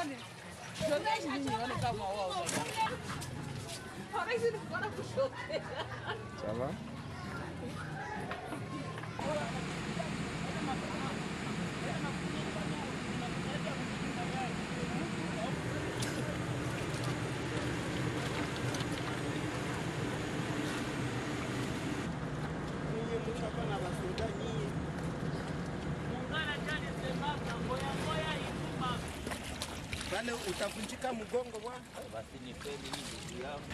nione. Joneshi nione kama wao. Hawezi kuona kushoto. Sawa. Bale utavunjika mgongo bwana. Basi nipeni ndugu yangu.